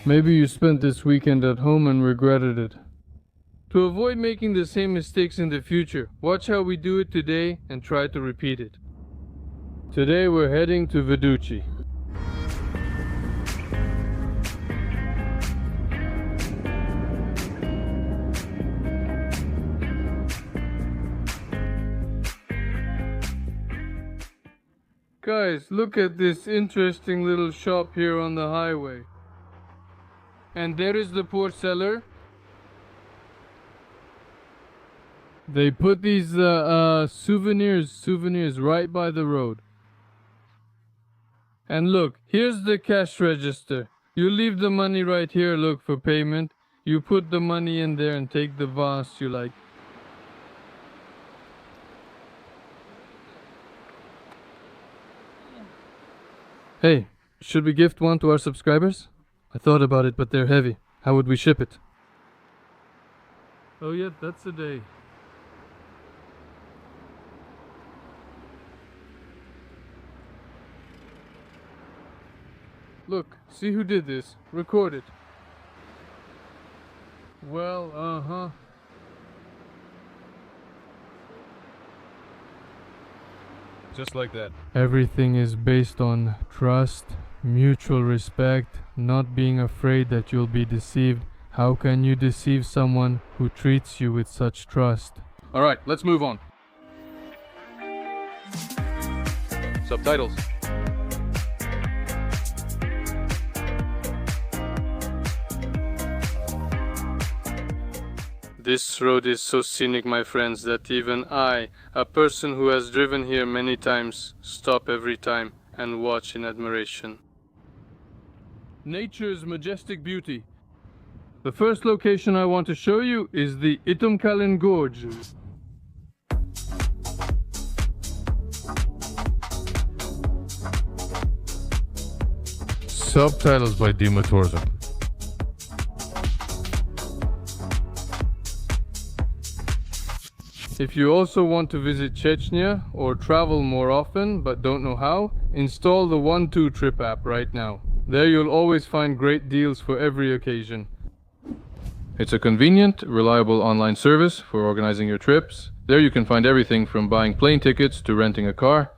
Maybe you spent this weekend at home and regretted it. To avoid making the same mistakes in the future, watch how we do it today and try to repeat it. Today we're heading to Veduchi. Guys, look at this interesting little shop here on the highway. And there is the poor seller. They put these souvenirs right by the road. And look, here's the cash register. You leave the money right here, look, for payment. You put the money in there and take the vase you like. Hey, should we gift one to our subscribers? I thought about it, but they're heavy. How would we ship it? Oh yeah, that's a day. Look, see who did this. Record it. Well, Just like that. Everything is based on trust, mutual respect, not being afraid that you'll be deceived. How can you deceive someone who treats you with such trust? Alright, let's move on. Subtitles. This road is so scenic, my friends, that even I, a person who has driven here many times, stop every time and watch in admiration. Nature's majestic beauty. The first location I want to show you is the Itum-Kali Gorge. Subtitles by Dima Torza. If you also want to visit Chechnya or travel more often but don't know how, install the 1-2 Trip app right now. There you'll always find great deals for every occasion. It's a convenient, reliable online service for organizing your trips. There you can find everything from buying plane tickets to renting a car.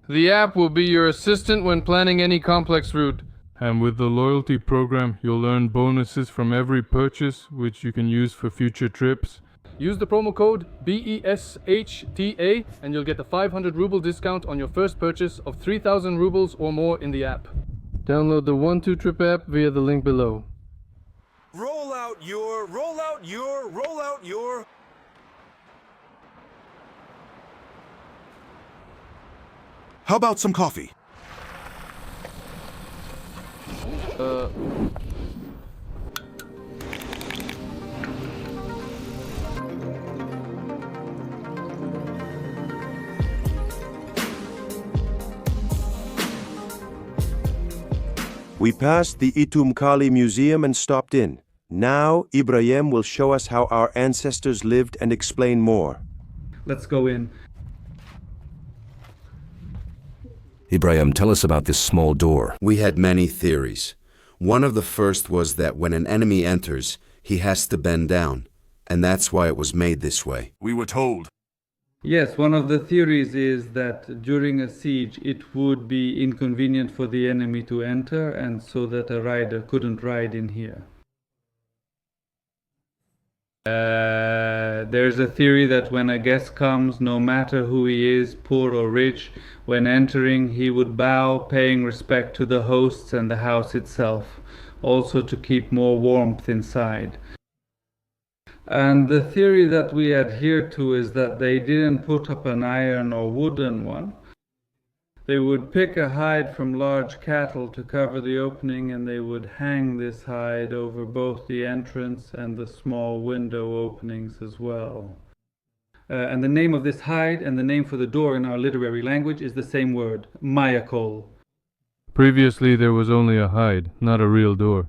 The app will be your assistant when planning any complex route. And with the loyalty program, you'll earn bonuses from every purchase, which you can use for future trips. Use the promo code BESHTA and you'll get a 500 ruble discount on your first purchase of 3,000 rubles or more in the app. Download the 1-2 Trip app via the link below. Roll out your. How about some coffee? We passed the Itum-Kali Museum and stopped in. Now, Ibrahim will show us how our ancestors lived and explain more. Let's go in. Ibrahim, tell us about this small door. We had many theories. One of the first was that when an enemy enters, he has to bend down, and that's why it was made this way. We were told. Yes, one of the theories is that during a siege it would be inconvenient for the enemy to enter, and so that a rider couldn't ride in here. There's a theory that when a guest comes, no matter who he is, poor or rich, when entering he would bow, paying respect to the hosts and the house itself, also to keep more warmth inside. And the theory that we adhere to is that they didn't put up an iron or wooden one. They would pick a hide from large cattle to cover the opening, and they would hang this hide over both the entrance and the small window openings as well. And the name of this hide and the name for the door in our literary language is the same word, mayakol. Previously there was only a hide, not a real door.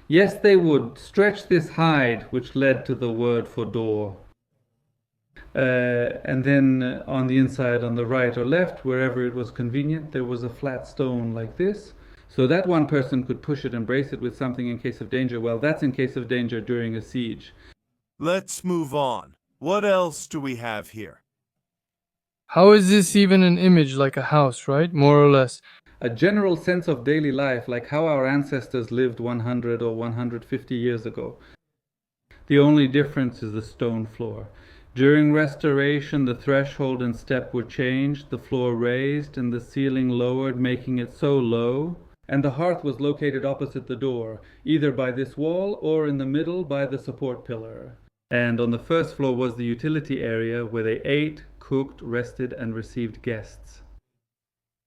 Yes, they would stretch this hide, which led to the word for door. And then on the inside, on the right or left, wherever it was convenient, there was a flat stone like this. So that one person could push it and brace it with something in case of danger. Well, that's in case of danger during a siege. Let's move on. What else do we have here? How is this even an image like a house, right? More or less. A general sense of daily life, like how our ancestors lived 100 or 150 years ago. The only difference is the stone floor. During restoration, the threshold and step were changed, the floor raised, and the ceiling lowered, making it so low. And the hearth was located opposite the door, either by this wall or in the middle by the support pillar. And on the first floor was the utility area where they ate, cooked, rested, and received guests.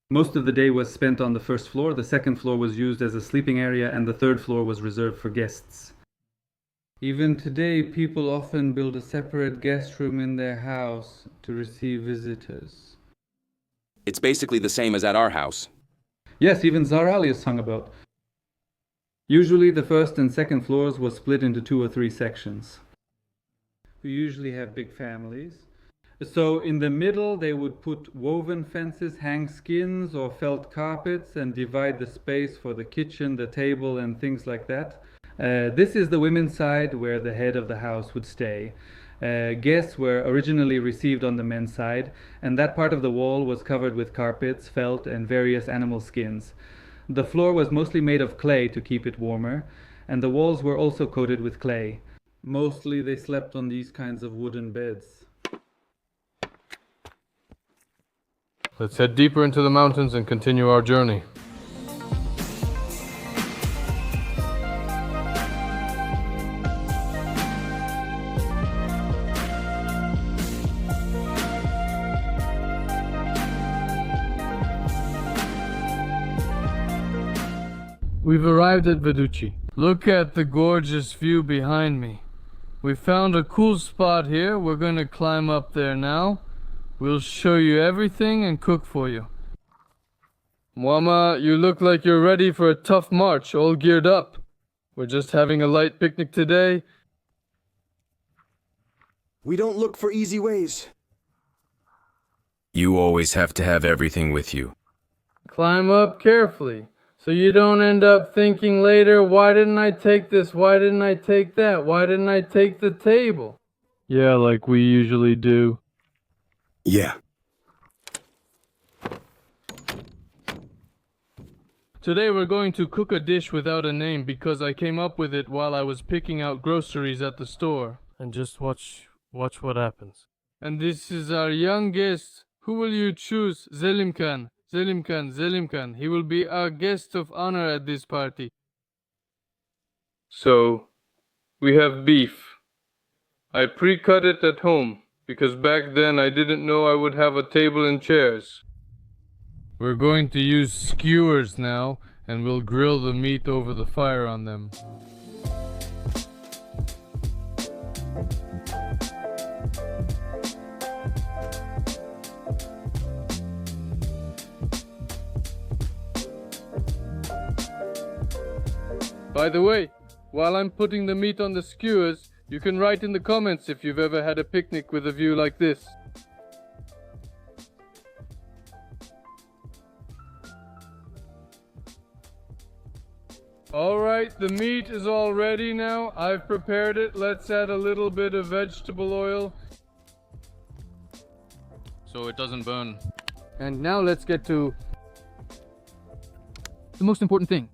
Most of the day was spent on the first floor, the second floor was used as a sleeping area, and the third floor was reserved for guests. Even today, people often build a separate guest room in their house to receive visitors. It's basically the same as at our house. Yes, even Zaralius hung about. Usually the first and second floors were split into 2 or 3 sections. We usually have big families. So in the middle they would put woven fences, hang skins or felt carpets, and divide the space for the kitchen, the table, and things like that. This is the women's side where the head of the house would stay. Guests were originally received on the men's side, and that part of the wall was covered with carpets, felt, and various animal skins. The floor was mostly made of clay to keep it warmer, and the walls were also coated with clay. Mostly they slept on these kinds of wooden beds. Let's head deeper into the mountains and continue our journey. We've arrived at Veduchi. Look at the gorgeous view behind me. We found a cool spot here. We're gonna climb up there now. We'll show you everything and cook for you. Mama, you look like you're ready for a tough march, all geared up. We're just having a light picnic today. We don't look for easy ways. You always have to have everything with you. Climb up carefully, so you don't end up thinking later, why didn't I take this, why didn't I take that, why didn't I take the table? Yeah, like we usually do. Yeah. Today we're going to cook a dish without a name because I came up with it while I was picking out groceries at the store. And just watch what happens. And this is our young guest. Who will you choose? Zelimkan. Zelimkan. He will be our guest of honor at this party. So, we have beef. I pre-cut it at home, because back then I didn't know I would have a table and chairs. We're going to use skewers now, and we'll grill the meat over the fire on them. By the way, while I'm putting the meat on the skewers, you can write in the comments if you've ever had a picnic with a view like this. Alright, the meat is all ready now. I've prepared it. Let's add a little bit of vegetable oil, So it doesn't burn. and now let's get to the most important thing.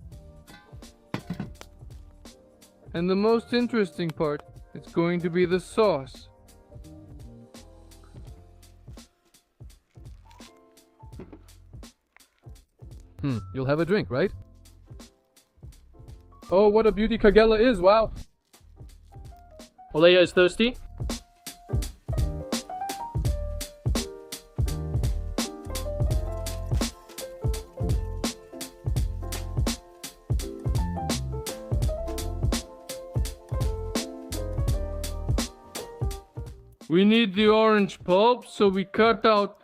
And the most interesting part, it's going to be the sauce. You'll have a drink, right? Oh, what a beauty Kagela is, wow! Oleya is thirsty? We need the orange pulp, so we cut out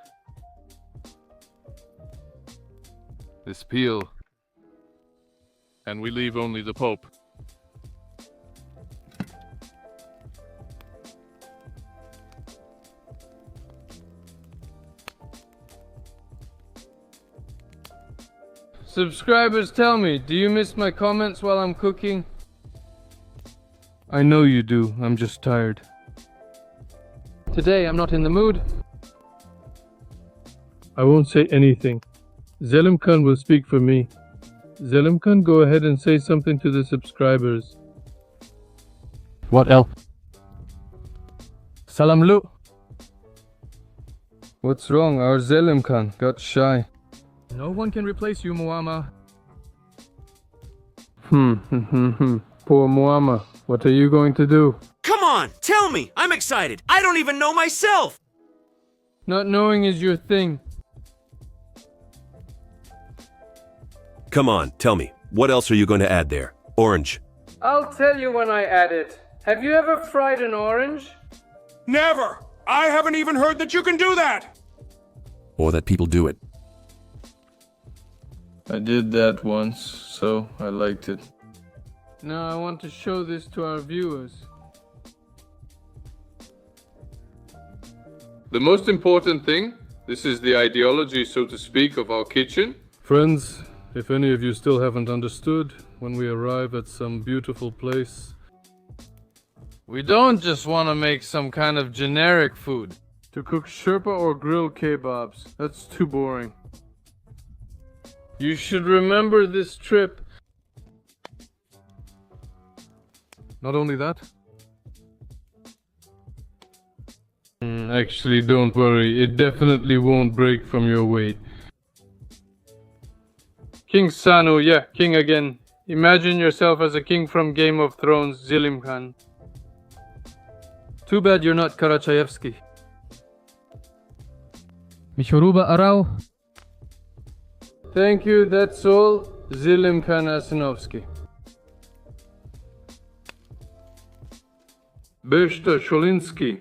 This peel. And we leave only the pulp. Subscribers, tell me, do you miss my comments while I'm cooking? I know you do, I'm just tired. Today I'm not in the mood. I won't say anything. Zelimkan will speak for me. Zelimkan, go ahead and say something to the subscribers. What else? Salamlu. What's wrong? Our Zelimkan got shy. No one can replace you, Muama. Poor Muama. What are you going to do? Come on, tell me! I'm excited! I don't even know myself! Not knowing is your thing. Come on, tell me. What else are you going to add there? Orange. I'll tell you when I add it. Have you ever fried an orange? Never! I haven't even heard that you can do that! Or that people do it. I did that once, so I liked it. Now I want to show this to our viewers. The most important thing, this is the ideology, so to speak, of our kitchen. Friends, if any of you still haven't understood, when we arrive at some beautiful place, we don't just want to make some kind of generic food. To cook sherpa or grill kebabs, that's too boring. You should remember this trip. Not only that. Actually, don't worry, it definitely won't break from your weight. King Sanu, yeah, king again. Imagine yourself as a king from Game of Thrones, Zelimkan. Too bad you're not Karachayevsky. Mishoruba Arau. Thank you, that's all. Zelimkan Asinovsky. Beshta Sholinsky.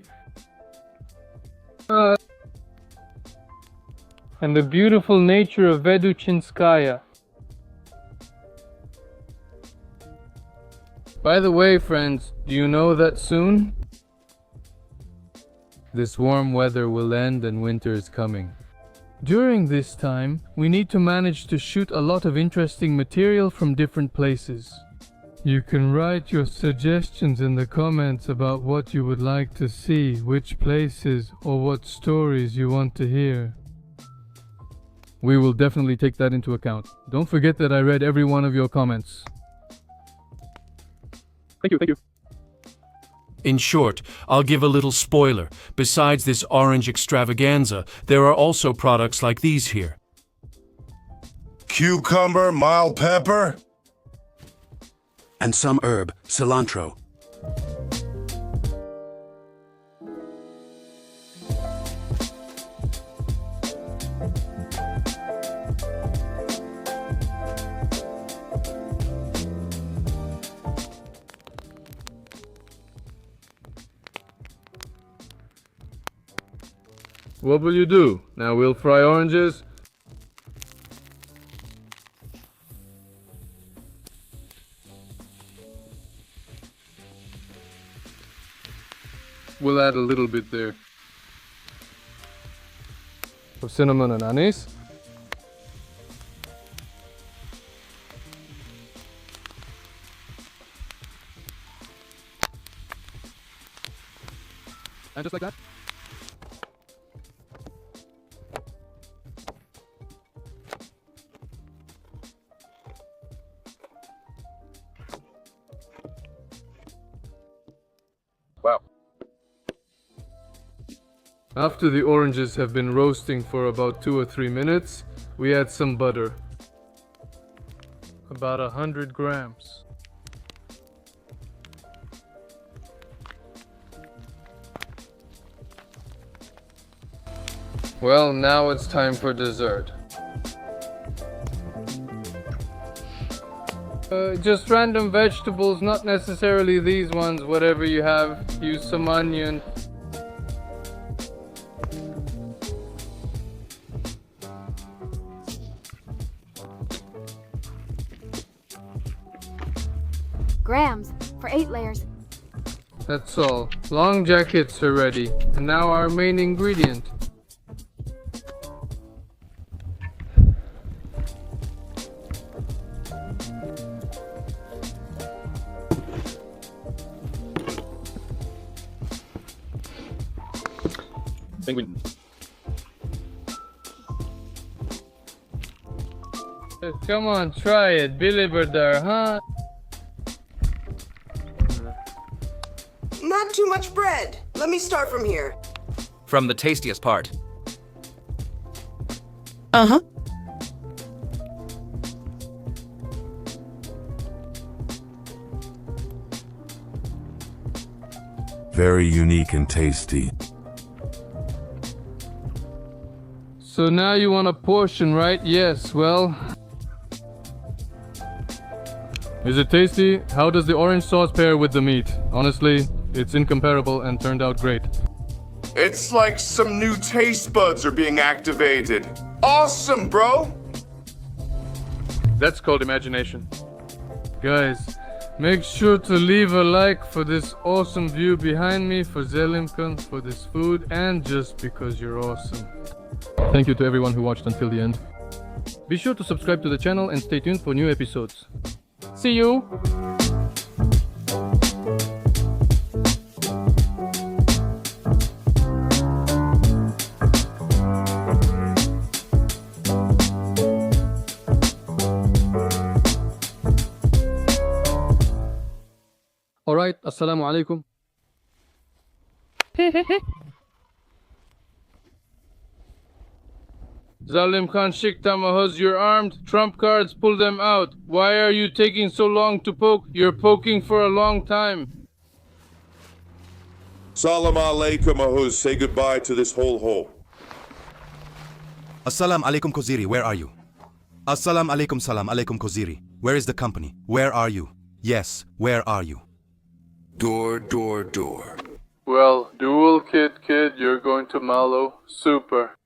And the beautiful nature of Veduchinskaya. By the way, friends, do you know that soon this warm weather will end and winter is coming? During this time, we need to manage to shoot a lot of interesting material from different places. You can write your suggestions in the comments about what you would like to see, which places, or what stories you want to hear. We will definitely take that into account. Don't forget that I read every one of your comments. Thank you, thank you. In short, I'll give a little spoiler. Besides this orange extravaganza, there are also products like these here. Cucumber, mild pepper. And some herb, cilantro. What will you do? Now we'll fry oranges. We'll add a little bit there of cinnamon and anise. And just like that. Wow. After the oranges have been roasting for about 2 or 3 minutes, we add some butter. About 100 grams. Well, now it's time for dessert. Just random vegetables, not necessarily these ones, whatever you have. Use some onion. Grams for 8 layers. That's all. Long jackets are ready. And now our main ingredient. Penguin. Come on, try it, Billy Berdar, huh? Not too much bread. Let me start from here. From the tastiest part. Uh-huh. Very unique and tasty. So now you want a portion, right? Yes, well... Is it tasty? How does the orange sauce pair with the meat? Honestly, it's incomparable and turned out great. It's like some new taste buds are being activated. Awesome, bro! That's called imagination. Guys, make sure to leave a like for this awesome view behind me, for Zelimkan, for this food, and just because you're awesome. Thank you to everyone who watched until the end. Be sure to subscribe to the channel and stay tuned for new episodes. See you! Alright, assalamu alaikum. Zalim Khan Shiktamahuz, you're armed. Trump cards, pull them out. Why are you taking so long to poke? You're poking for a long time. Salam alaikum, Ahuz. Say goodbye to this whole hole. Assalam alaikum Koziri, where are you? Assalam alaikum salam alaikum Koziri. Where is the company? Where are you? Yes, where are you? Door, door, door. Well, dual kid, you're going to Malo. Super.